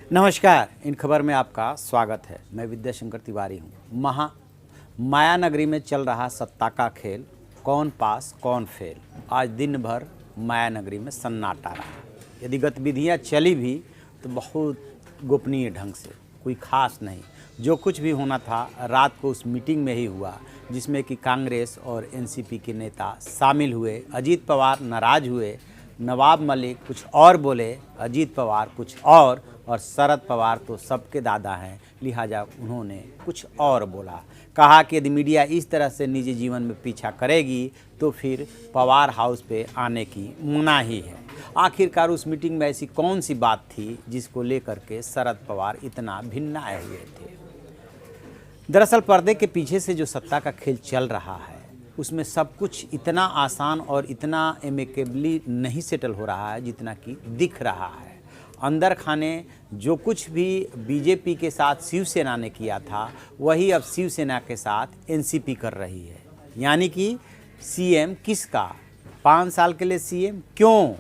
नमस्कार, इन खबर में आपका स्वागत है। मैं विद्याशंकर तिवारी हूँ। माया नगरी में चल रहा सत्ता का खेल, कौन पास कौन फेल। आज दिन भर माया नगरी में सन्नाटा रहा। यदि गतिविधियाँ चली भी तो बहुत गोपनीय ढंग से, कोई खास नहीं। जो कुछ भी होना था रात को उस मीटिंग में ही हुआ, जिसमें कि कांग्रेस और एनसीपी के नेता शामिल हुए। अजीत पवार नाराज हुए, नवाब मलिक कुछ और बोले, अजीत पवार कुछ और शरद पवार तो सबके दादा हैं, लिहाजा उन्होंने कुछ और बोला। कहा कि यदि मीडिया इस तरह से निजी जीवन में पीछा करेगी तो फिर पवार हाउस पे आने की मनाही है। आखिरकार उस मीटिंग में ऐसी कौन सी बात थी जिसको लेकर के शरद पवार इतना भिन्नाए हुए थे। दरअसल पर्दे के पीछे से जो सत्ता का खेल चल रहा है उसमें सब कुछ इतना आसान और इतना एमिकेबली नहीं सेटल हो रहा है जितना कि दिख रहा है। अंदर खाने जो कुछ भी बीजेपी के साथ शिवसेना ने किया था वही अब शिवसेना के साथ एनसीपी कर रही है। यानी कि सीएम किसका, 5 साल के लिए सीएम क्यों?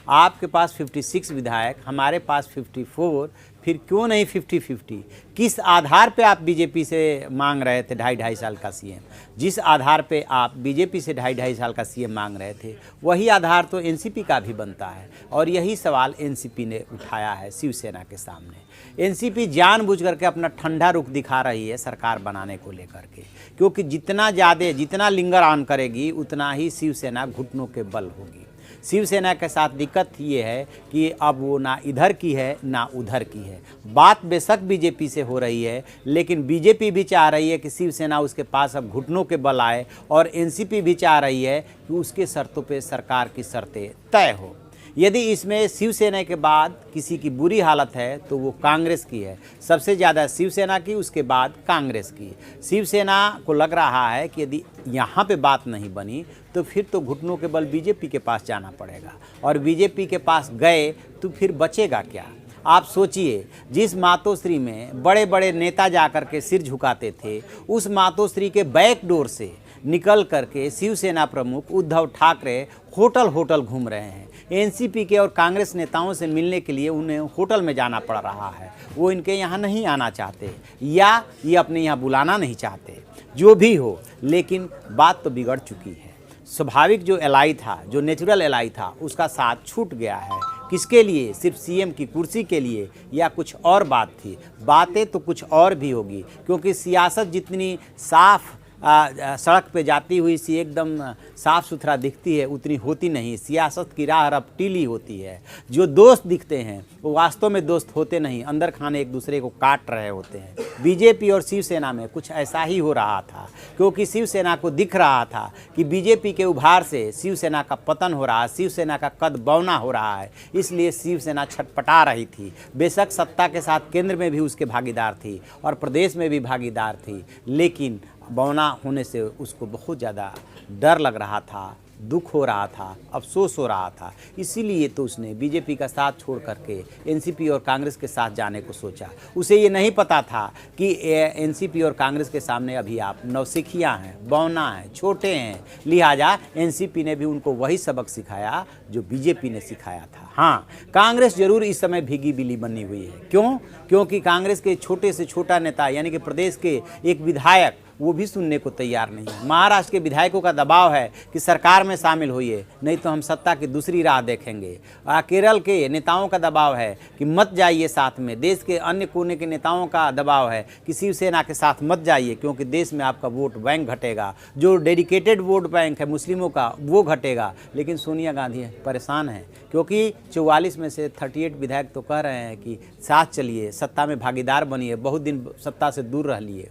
आपके पास 56 विधायक, हमारे पास 54, फिर क्यों नहीं 50-50? किस आधार पे आप बीजेपी से मांग रहे थे 2.5 साल का सीएम? जिस आधार पे आप बीजेपी से 2.5 साल का सीएम मांग रहे थे वही आधार तो एनसीपी का भी बनता है। और यही सवाल एनसीपी ने उठाया है शिवसेना के सामने। एनसीपी जानबूझ करके अपना ठंडा रुख दिखा रही है सरकार बनाने को लेकर के, क्योंकि जितना लिंगर ऑन करेगी उतना ही शिवसेना घुटनों के बल होगी। शिवसेना के साथ दिक्कत ये है कि अब वो ना इधर की है ना उधर की है। बात बेशक बीजेपी से हो रही है, लेकिन बीजेपी भी चाह रही है कि शिवसेना उसके पास अब घुटनों के बल आए, और एनसीपी भी चाह रही है कि उसके शर्तों पे सरकार की शर्तें तय हो। यदि इसमें शिवसेना के बाद किसी की बुरी हालत है तो वो कांग्रेस की है। सबसे ज़्यादा शिवसेना की, उसके बाद कांग्रेस की। शिवसेना को लग रहा है कि यदि यहाँ पे बात नहीं बनी तो फिर तो घुटनों के बल बीजेपी के पास जाना पड़ेगा, और बीजेपी के पास गए तो फिर बचेगा क्या? आप सोचिए, जिस मातोश्री में बड़े बड़े नेता जाकर के सिर झुकाते थे, उस मातोश्री के बैक डोर से निकल करके शिवसेना प्रमुख उद्धव ठाकरे होटल घूम रहे हैं। एनसीपी के और कांग्रेस नेताओं से मिलने के लिए उन्हें होटल में जाना पड़ रहा है। वो इनके यहाँ नहीं आना चाहते, या ये अपने यहाँ बुलाना नहीं चाहते। जो भी हो, लेकिन बात तो बिगड़ चुकी है। स्वाभाविक जो एलाई था, जो नेचुरल एलाई था, उसका साथ छूट गया है। किसके लिए? सिर्फ सीएम की कुर्सी के लिए, या कुछ और बात थी? बातें तो कुछ और भी होगी, क्योंकि सियासत जितनी साफ सड़क पे जाती हुई सी एकदम साफ़ सुथरा दिखती है उतनी होती नहीं। सियासत की राह रपटीली होती है। जो दोस्त दिखते हैं वो वास्तव में दोस्त होते नहीं, अंदर खाने एक दूसरे को काट रहे होते हैं। बीजेपी और शिवसेना में कुछ ऐसा ही हो रहा था, क्योंकि शिवसेना को दिख रहा था कि बीजेपी के उभार से शिवसेना का पतन हो रहा है, शिवसेना का कद बौना हो रहा है। इसलिए शिवसेना छटपटा रही थी। बेशक सत्ता के साथ केंद्र में भी उसके भागीदार थी और प्रदेश में भी भागीदार थी, लेकिन बौना होने से उसको बहुत ज़्यादा डर लग रहा था, दुख हो रहा था, अफसोस हो रहा था। इसीलिए तो उसने बीजेपी का साथ छोड़ करके एनसीपी और कांग्रेस के साथ जाने को सोचा। उसे ये नहीं पता था कि एनसीपी और कांग्रेस के सामने अभी आप नौसिखिया हैं, बौना हैं, छोटे हैं। लिहाजा एनसीपी ने भी उनको वही सबक सिखाया जो बीजेपी ने सिखाया था। हाँ, कांग्रेस जरूर इस समय भीगी बिल्ली बनी हुई है। क्यों? क्योंकि कांग्रेस के छोटे से छोटा नेता यानी कि प्रदेश के एक विधायक वो भी सुनने को तैयार नहीं है। महाराष्ट्र के विधायकों का दबाव है कि सरकार में शामिल होइए, नहीं तो हम सत्ता की दूसरी राह देखेंगे। केरल के नेताओं का दबाव है कि मत जाइए साथ में। देश के अन्य कोने के नेताओं का दबाव है कि शिवसेना के साथ मत जाइए, क्योंकि देश में आपका वोट बैंक घटेगा। जो डेडिकेटेड वोट बैंक है मुस्लिमों का, वो घटेगा। लेकिन सोनिया गांधी परेशान है, क्योंकि 44 में से 38 विधायक तो कह रहे हैं कि साथ चलिए, सत्ता में भागीदार बनिए, बहुत दिन सत्ता से दूर रह लिए।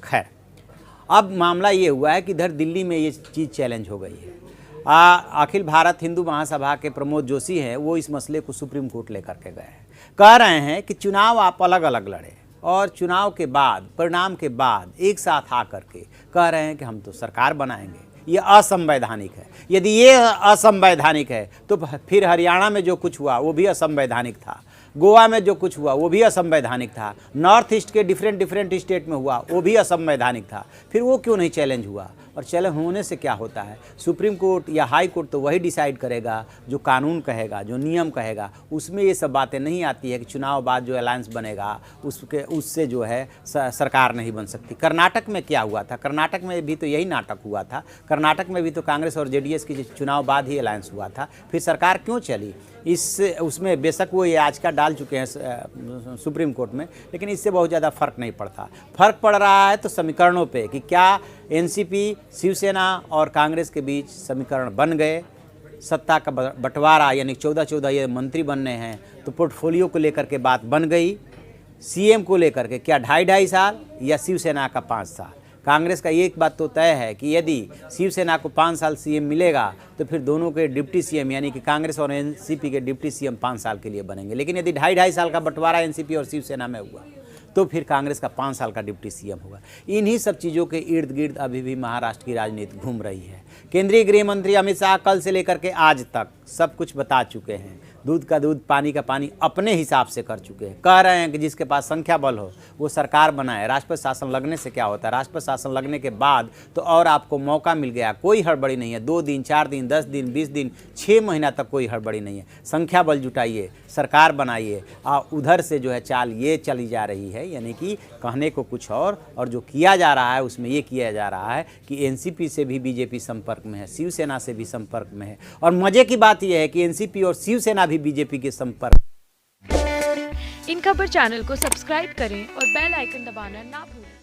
खैर, अब मामला ये हुआ है कि इधर दिल्ली में ये चीज़ चैलेंज हो गई है। अखिल भारत हिंदू महासभा के प्रमोद जोशी हैं, वो इस मसले को सुप्रीम कोर्ट लेकर के गए हैं। कह रहे हैं कि चुनाव आप अलग अलग लड़े, और चुनाव के बाद, परिणाम के बाद एक साथ आकर के कह रहे हैं कि हम तो सरकार बनाएंगे। ये असंवैधानिक है। यदि ये असंवैधानिक है तो फिर हरियाणा में जो कुछ हुआ वो भी असंवैधानिक था, गोवा में जो कुछ हुआ वो भी असंवैधानिक था, नॉर्थ ईस्ट के डिफरेंट स्टेट में हुआ वो भी असंवैधानिक था। फिर वो क्यों नहीं चैलेंज हुआ? और चलन होने से क्या होता है, सुप्रीम कोर्ट या हाई कोर्ट तो वही डिसाइड करेगा जो कानून कहेगा, जो नियम कहेगा। उसमें ये सब बातें नहीं आती है कि चुनाव बाद जो अलायंस बनेगा उससे जो है सरकार नहीं बन सकती। कर्नाटक में क्या हुआ था, कर्नाटक में भी तो यही नाटक हुआ था। कर्नाटक में भी तो कांग्रेस और जेडीएस की चुनाव बाद ही अलायंस हुआ था, फिर सरकार क्यों चली। उसमें बेशक वो याचिका डाल चुके हैं सुप्रीम कोर्ट में, लेकिन इससे बहुत ज़्यादा फर्क नहीं पड़ता। फर्क पड़ रहा है तो समीकरणों पे कि क्या एनसीपी, शिवसेना और कांग्रेस के बीच समीकरण बन गए, सत्ता का बंटवारा यानी 14-14 ये मंत्री बनने हैं तो पोर्टफोलियो को लेकर के बात बन गई। सीएम को लेकर के क्या 2.5 साल या शिवसेना का 5 साल। कांग्रेस का एक बात तो तय है कि यदि शिवसेना को 5 साल सीएम मिलेगा तो फिर दोनों के डिप्टी सीएम यानी कि कांग्रेस और एनसीपी के डिप्टी सीएम 5 साल के लिए बनेंगे। लेकिन यदि 2.5 साल का बंटवारा एनसीपी और शिवसेना में हुआ तो फिर कांग्रेस का 5 साल का डिप्टी सीएम होगा। इन्हीं सब चीज़ों के इर्द गिर्द अभी भी महाराष्ट्र की राजनीति घूम रही है। केंद्रीय गृह मंत्री अमित शाह कल से लेकर के आज तक सब कुछ बता चुके हैं। दूध का दूध, पानी का पानी अपने हिसाब से कर चुके हैं। कह रहे हैं कि जिसके पास संख्या बल हो वो सरकार बनाए। राष्ट्रपति शासन लगने से क्या होता है, राष्ट्रपति शासन लगने के बाद तो और आपको मौका मिल गया, कोई हड़बड़ी नहीं है। 2 दिन, 4 दिन, 10 दिन, 20 दिन, 6 महीना तक कोई हड़बड़ी नहीं है। संख्या बल जुटाइए, सरकार बनाइए। उधर से जो है चाल ये चली जा रही है, यानी कि कहने को कुछ और जो किया जा रहा है उसमें ये किया जा रहा है कि एनसीपी से भी बीजेपी संपर्क में है, शिवसेना से भी संपर्क में है। और मजे की बात यह है कि एनसीपी और शिवसेना भी बीजेपी के संपर्क। इन खबर चैनल को सब्सक्राइब करें और बेल आइकन दबाना ना भूलें।